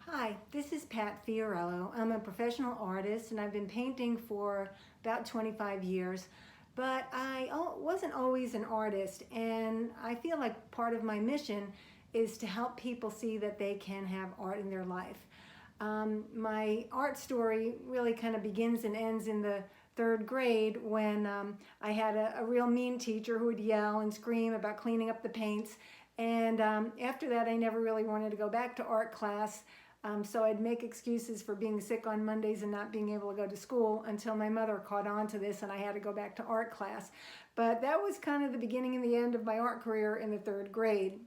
Hi, this is Pat Fiorello. I'm a professional artist and I've been painting for about 25 years, but I wasn't always an artist, and I feel like part of my mission is to help people see that they can have art in their life. My art story really kind of begins and ends in the third grade when I had a real mean teacher who would yell and scream about cleaning up the paints. And after that, I never really wanted to go back to art class. So I'd make excuses for being sick on Mondays and not being able to go to school until my mother caught on to this and I had to go back to art class. But that was kind of the beginning and the end of my art career in the third grade.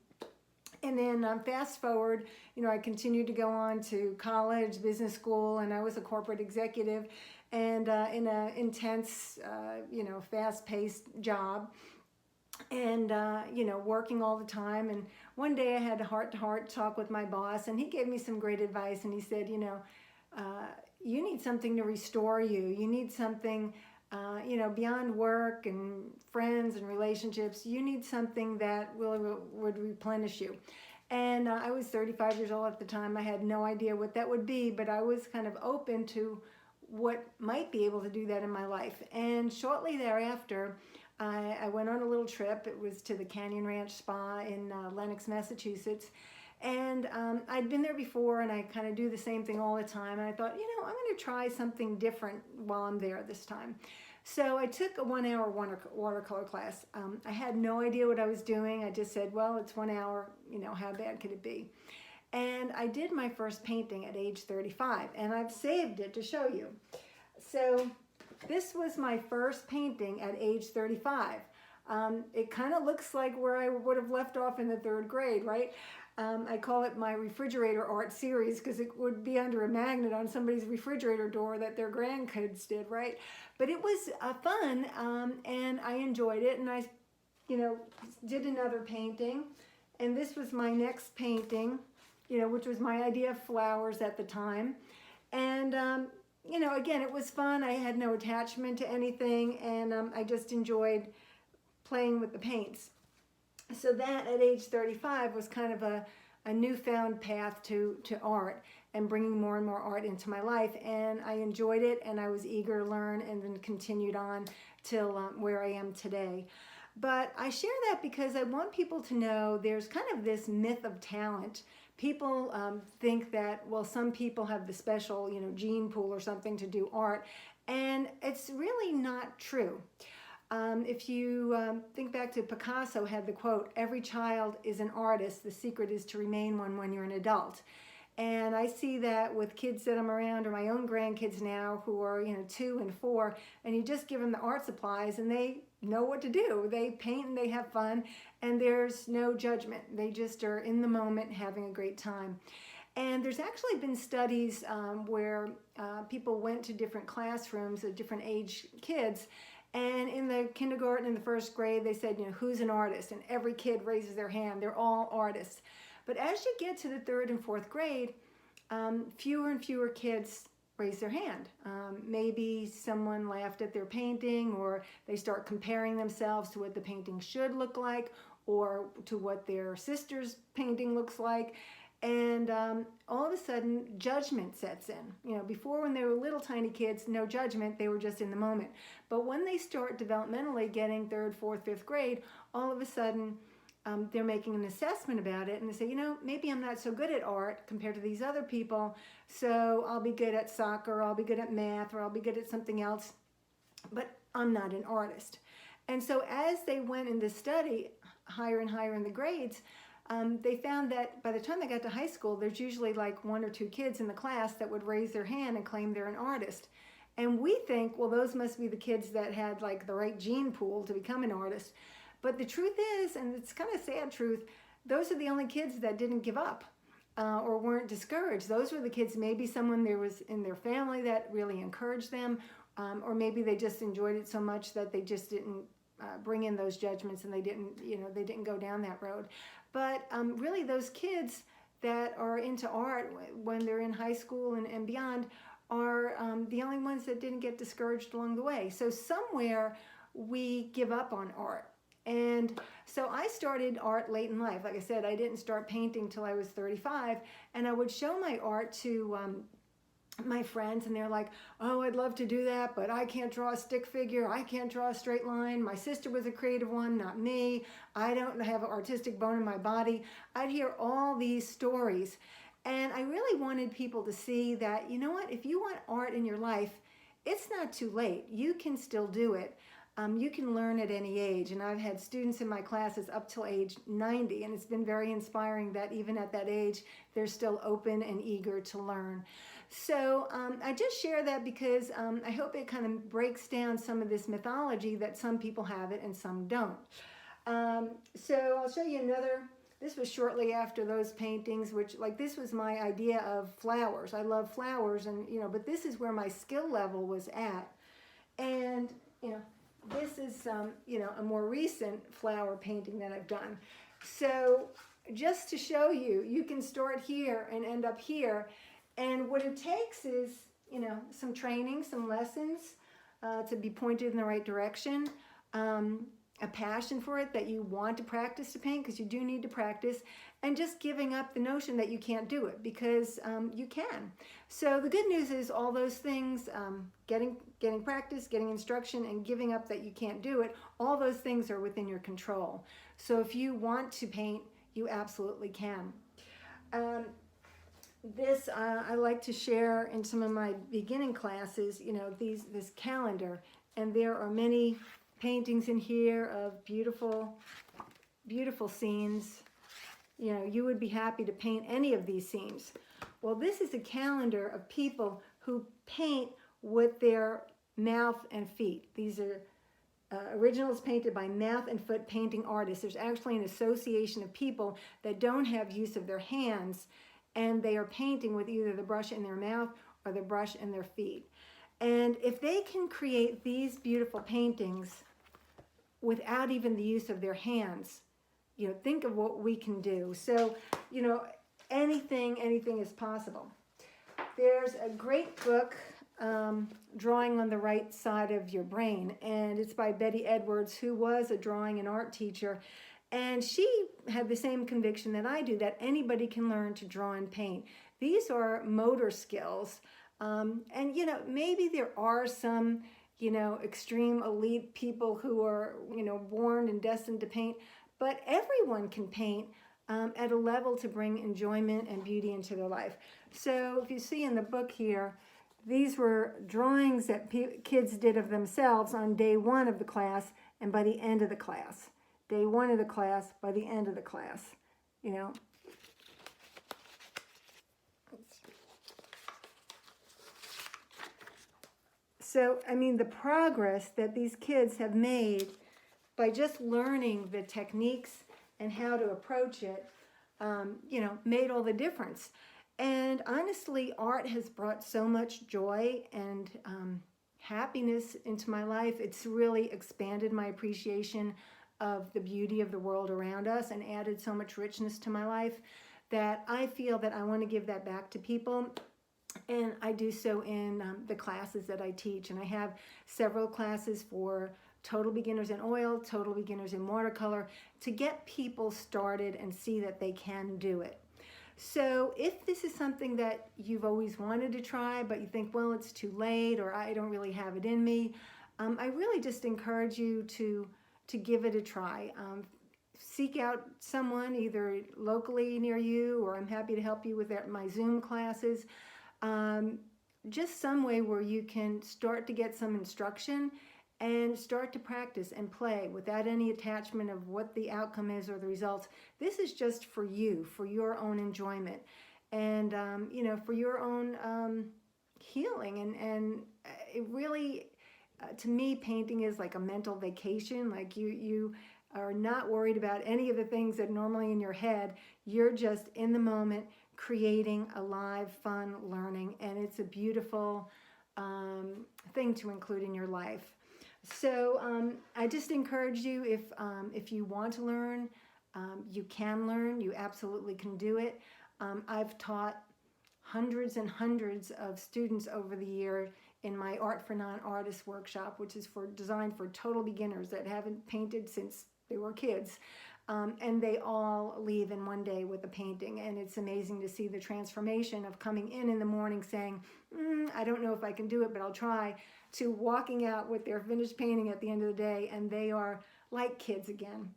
And then fast forward, I continued to go on to college, business school, and I was a corporate executive and in an intense, fast-paced job and working all the time. And one day I had a heart-to-heart talk with my boss, and he gave me some great advice, and he said, you need something to restore you. You need something beyond work and friends and relationships. You need something that would replenish you. And I was 35 years old at the time. I had no idea what that would be, but I was kind of open to what might be able to do that in my life. And shortly thereafter, I went on a little trip. It was to the Canyon Ranch Spa in Lenox, Massachusetts. And I'd been there before, and I kind of do the same thing all the time. And I thought, I'm going to try something different while I'm there this time. So I took a 1-hour watercolor class. I had no idea what I was doing. I just said, well, it's 1 hour. How bad could it be? And I did my first painting at age 35, and I've saved it to show you. So this was my first painting at age 35. It kind of looks like where I would have left off in the third grade, right? I call it my refrigerator art series because it would be under a magnet on somebody's refrigerator door that their grandkids did, right? But it was fun, and I enjoyed it, and I, did another painting, and this was my next painting, which was my idea of flowers at the time. And, again, it was fun. I had no attachment to anything, and I just enjoyed playing with the paints. So that at age 35 was kind of a newfound path to art and bringing more and more art into my life. And I enjoyed it, and I was eager to learn, and then continued on till where I am today. But I share that because I want people to know there's kind of this myth of talent. People think that, well, some people have the special, gene pool or something to do art, and it's really not true. If you think back to Picasso had the quote, "Every child is an artist. The secret is to remain one when you're an adult." And I see that with kids that I'm around, or my own grandkids now who are 2 and 4, and you just give them the art supplies and they know what to do. They paint and they have fun, and there's no judgment. They just are in the moment having a great time. And there's actually been studies where people went to different classrooms of different age kids, and in the kindergarten and the first grade, they said, who's an artist? And every kid raises their hand. They're all artists. But as you get to the third and fourth grade, fewer and fewer kids raise their hand. Maybe someone laughed at their painting, or they start comparing themselves to what the painting should look like, or to what their sister's painting looks like. And all of a sudden, judgment sets in. Before, when they were little tiny kids, no judgment, they were just in the moment. But when they start developmentally getting third, fourth, fifth grade, all of a sudden, they're making an assessment about it, and they say, maybe I'm not so good at art compared to these other people, so I'll be good at soccer, or I'll be good at math, or I'll be good at something else, but I'm not an artist. And so as they went into study higher and higher in the grades, they found that by the time they got to high school, there's usually like 1 or 2 kids in the class that would raise their hand and claim they're an artist. And we think, well, those must be the kids that had like the right gene pool to become an artist. But the truth is, and it's kind of sad truth, those are the only kids that didn't give up or weren't discouraged. Those were the kids, maybe someone there was in their family that really encouraged them, or maybe they just enjoyed it so much that they just didn't bring in those judgments, and they didn't go down that road. But really, those kids that are into art when they're in high school and beyond are the only ones that didn't get discouraged along the way. So somewhere we give up on art. And So I started art late in life. Like I said, I didn't start painting till I was 35, and I would show my art to my friends, and they're like, oh, I'd love to do that, but I can't draw a stick figure. I can't draw a straight line. My sister was a creative one, not me. I don't have an artistic bone in my body. I'd hear all these stories, and I really wanted people to see that, you know what, if you want art in your life, it's not too late. You can still do it. You can learn at any age, and I've had students in my classes up till age 90, and it's been very inspiring that even at that age, they're still open and eager to learn. So I just share that because I hope it kind of breaks down some of this mythology that some people have it and some don't. So I'll show you another. This was shortly after those paintings, which, like, this was my idea of flowers. I love flowers, and, you know, but this is where my skill level was at. And, you know, this is, you know, a more recent flower painting that I've done. So just to show you, you can start here and end up here. And what it takes is, you know, some training, some lessons to be pointed in the right direction, a passion for it, that you want to practice to paint, because you do need to practice, and just giving up the notion that you can't do it, because you can. So the good news is all those things, getting practice, getting instruction, and giving up that you can't do it, all those things are within your control. So if you want to paint, you absolutely can. This I like to share in some of my beginning classes, you know, this calendar, and there are many paintings in here of beautiful, beautiful scenes. You know, you would be happy to paint any of these scenes. Well, this is a calendar of people who paint with their mouth and feet. These are originals painted by mouth and foot painting artists. There's actually an association of people that don't have use of their hands, and they are painting with either the brush in their mouth or the brush in their feet. And if they can create these beautiful paintings without even the use of their hands, you know, think of what we can do. So, you know, anything is possible. There's a great book, Drawing on the Right Side of Your Brain, and it's by Betty Edwards, who was a drawing and art teacher. And she had the same conviction that I do, that anybody can learn to draw and paint. These are motor skills. And, you know, maybe there are some, you know, extreme elite people who are, you know, born and destined to paint, but everyone can paint at a level to bring enjoyment and beauty into their life. So if you see in the book here, these were drawings that kids did of themselves on day one of the class and by the end of the class. Day one of the class, by the end of the class, you know. So, I mean, the progress that these kids have made by just learning the techniques and how to approach it, you know, made all the difference. And honestly, art has brought so much joy and happiness into my life. It's really expanded my appreciation of the beauty of the world around us and added so much richness to my life that I feel that I want to give that back to people. And I do so in the classes that I teach. And I have several classes for total beginners in oil, total beginners in watercolor, to get people started and see that they can do it. So if this is something that you've always wanted to try, but you think, well, it's too late, or I don't really have it in me, I really just encourage you to give it a try. Seek out someone either locally near you, or I'm happy to help you with my Zoom classes. Just some way where you can start to get some instruction and start to practice and play without any attachment of what the outcome is or the results. This is just for you, for your own enjoyment, and you know, for your own healing. And it really, to me, painting is like a mental vacation. Like you are not worried about any of the things that normally in your head. You're just in the moment, creating a live, fun learning, and it's a beautiful thing to include in your life. So I just encourage you, if you want to learn, you can learn. You absolutely can do it. I've taught hundreds and hundreds of students over the year in my Art for Non-Artists workshop, which is designed for total beginners that haven't painted since they were kids. and they all leave in one day with a painting. And it's amazing to see the transformation of coming in the morning saying, I don't know if I can do it, but I'll try, to walking out with their finished painting at the end of the day, and they are like kids again.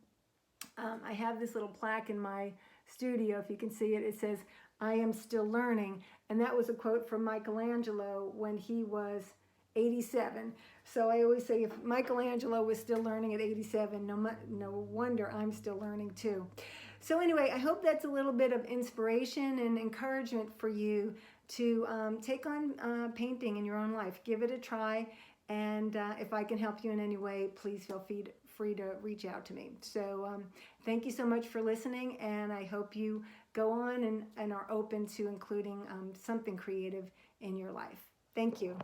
I have this little plaque in my studio, if you can see it. It says, "I am still learning." And that was a quote from Michelangelo when he was 87. So I always say, if Michelangelo was still learning at 87, no wonder I'm still learning too. So anyway, I hope that's a little bit of inspiration and encouragement for you to take on painting in your own life. Give it a try. And if I can help you in any way, please feel free to reach out to me. So thank you so much for listening, and I hope you go on and are open to including something creative in your life. Thank you.